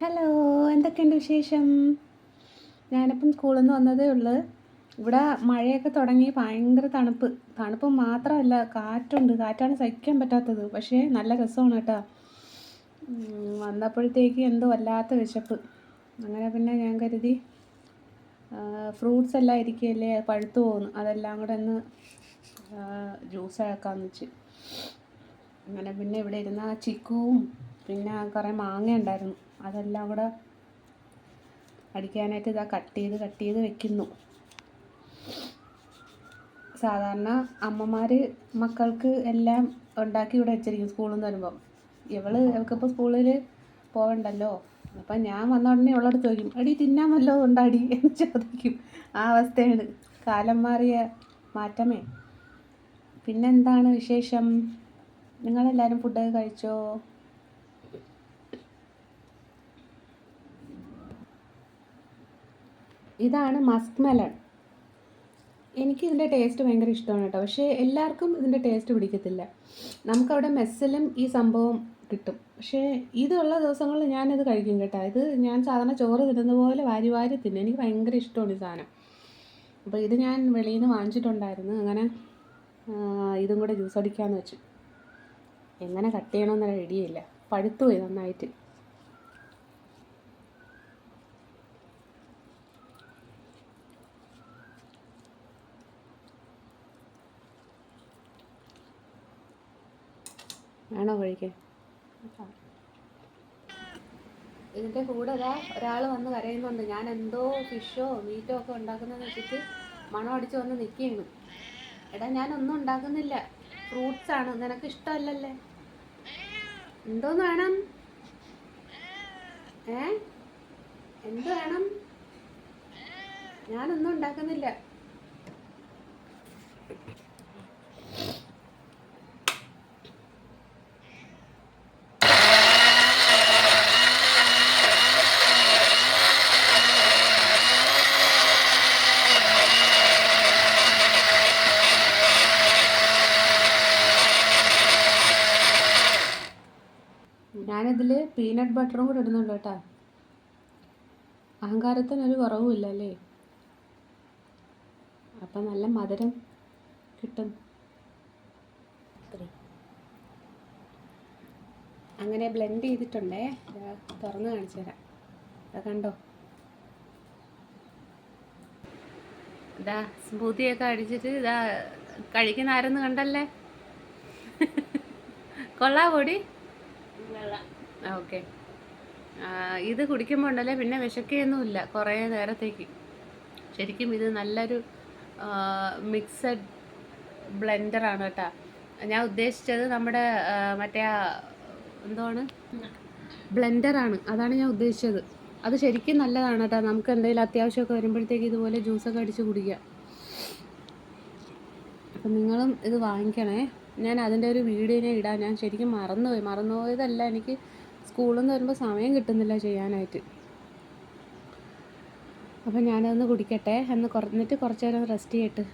Hello, എന്തൊക്കെയുണ്ട് വിശേഷം? ഞാനിപ്പം സ്കൂളിൽ നിന്ന് വന്നതേ ഉള്ളൂ. ഇവിടെ മഴയൊക്കെ തുടങ്ങി, ഭയങ്കര തണുപ്പ് മാത്രമല്ല, കാറ്റാണ് സഹിക്കാൻ പറ്റാത്തത്. പക്ഷേ നല്ല രസമാണ് കേട്ടോ. വന്നപ്പോഴത്തേക്ക് എന്തോ വല്ലാത്ത വിശപ്പ്. അങ്ങനെ പിന്നെ ഞാൻ കരുതി ഫ്രൂട്ട്സ് എല്ലാം ഇരിക്കുകയല്ലേ, പഴുത്തു പോകുന്നു, അതെല്ലാം കൂടെ ഒന്ന് ജ്യൂസ് ആക്കാമെന്ന് വെച്ച്. അങ്ങനെ പിന്നെ ഇവിടെ ഇരുന്ന ചിക്കുവും പിന്നെ കുറേ മാങ്ങ ഉണ്ടായിരുന്നു, അതെല്ലാം കൂടെ അടിക്കാനായിട്ട് ഇതാ കട്ട് ചെയ്ത് വെക്കുന്നു. സാധാരണ അമ്മമാർ മക്കൾക്ക് എല്ലാം ഉണ്ടാക്കി ഇവിടെ വെച്ചിരിക്കും സ്കൂളിൽ നിന്ന് വരുമ്പം. ഇവൾക്കിപ്പോൾ സ്കൂളിൽ പോകണ്ടല്ലോ. അപ്പം ഞാൻ വന്ന ഉടനെ ഉള്ളടുത്ത് ചോദിക്കും, എടി തിന്നാൻ വല്ലതും ഉണ്ടാടി എന്ന് ചോദിക്കും. ആ അവസ്ഥയാണ്, കാലം മാറിയ മാറ്റമേ. പിന്നെന്താണ് വിശേഷം? നിങ്ങളെല്ലാവരും ഫുഡൊക്കെ കഴിച്ചോ? ഇതാണ് മസ്ക് മെലൺ. എനിക്കിതിൻ്റെ ടേസ്റ്റ് ഭയങ്കര ഇഷ്ടമാണ് കേട്ടോ. പക്ഷേ എല്ലാവർക്കും ഇതിൻ്റെ ടേസ്റ്റ് പിടിക്കത്തില്ല. നമുക്കവിടെ മെസ്സിലും ഈ സംഭവം കിട്ടും. പക്ഷേ ഇതുള്ള ദിവസങ്ങളിൽ ഞാനിത് കഴിക്കും കേട്ടോ. ഇത് ഞാൻ സാധാരണ ചോറ് തിന്നുന്ന പോലെ വാരി തിന്നും. എനിക്ക് ഭയങ്കര ഇഷ്ടമാണ് ഈ സാധനം. അപ്പോൾ ഇത് ഞാൻ വെളിയിൽ നിന്ന് വാങ്ങിച്ചിട്ടുണ്ടായിരുന്നു. അങ്ങനെ ഇതും കൂടെ ജ്യൂസ് അടിക്കാമെന്ന് വെച്ചു. എങ്ങനെ കട്ട് ചെയ്യണമെന്നൊരു ഐഡിയയില്ല, പഴുത്തുപോയി നന്നായിട്ട്. വേണോ കഴിക്കാൻ? ഇതിൻ്റെ കൂടെ ഒരാൾ വന്ന് കരയുന്നുണ്ട്. ഞാൻ എന്തോ ഫിഷോ മീറ്റോ ഒക്കെ ഉണ്ടാക്കുന്നതെന്ന് വെച്ചിട്ട് മണം അടിച്ച് വന്ന് നിൽക്കുകയാണ്. എടാ, ഞാനൊന്നും ഉണ്ടാക്കുന്നില്ല, ഫ്രൂട്ട്സാണ്, നിനക്ക് ഇഷ്ടമല്ലല്ലേ? എന്തോന്ന് വേണം? എന്ത് വേണം? ഞാനൊന്നും ഉണ്ടാക്കുന്നില്ല. ഞാനിതിൽ പീനട്ട് ബട്ടറും കൂടെ ഇടുന്നുള്ളൂ കേട്ടോ. അഹങ്കാരത്തിനൊരു കുറവുമില്ല അല്ലേ? അപ്പം നല്ല മധുരം കിട്ടും. അങ്ങനെ ബ്ലെൻഡ് ചെയ്തിട്ടുണ്ടേ, തുറന്ന് കാണിച്ചു തരാം. കണ്ടോ, ഇതാ സ്മൂത്തിയൊക്കെ അടിച്ചിട്ട് ഇതാ കഴിക്കുന്ന ആരെന്ന് കണ്ടല്ലേ? കൊള്ളാവോടി? ഓക്കെ. ഇത് കുടിക്കുമ്പോൾ ഉണ്ടല്ലേ പിന്നെ വിശക്കുകയൊന്നുമില്ല കുറേ നേരത്തേക്ക്. ശരിക്കും ഇത് നല്ലൊരു മിക്സഡ് ബ്ലെൻഡറാണ് കേട്ടോ. ഞാൻ ഉദ്ദേശിച്ചത് നമ്മുടെ മറ്റേ എന്താണ് ബ്ലെൻഡറാണ്, അതാണ് ഞാൻ ഉദ്ദേശിച്ചത്. അത് ശരിക്കും നല്ലതാണ് കേട്ടോ. നമുക്ക് എന്തെങ്കിലും അത്യാവശ്യമൊക്കെ വരുമ്പോഴത്തേക്ക് ഇതുപോലെ ജ്യൂസൊക്കെ അടിച്ച് കുടിക്കുക. അപ്പം നിങ്ങളും ഇത് വാങ്ങിക്കണേ. ഞാൻ അതിൻ്റെ ഒരു വീഡിയോ ഞാൻ ഇടാം. ഞാൻ ശരിക്കും മറന്നുപോയതല്ല, എനിക്ക് സ്കൂളിൽ നിന്ന് വരുമ്പോൾ സമയം കിട്ടുന്നില്ല ചെയ്യാനായിട്ട്. അപ്പം ഞാനതൊന്ന് കുടിക്കട്ടെ, എന്നിട്ട് കുറച്ച് നേരം റെസ്റ്റ് ചെയ്യട്ടെ.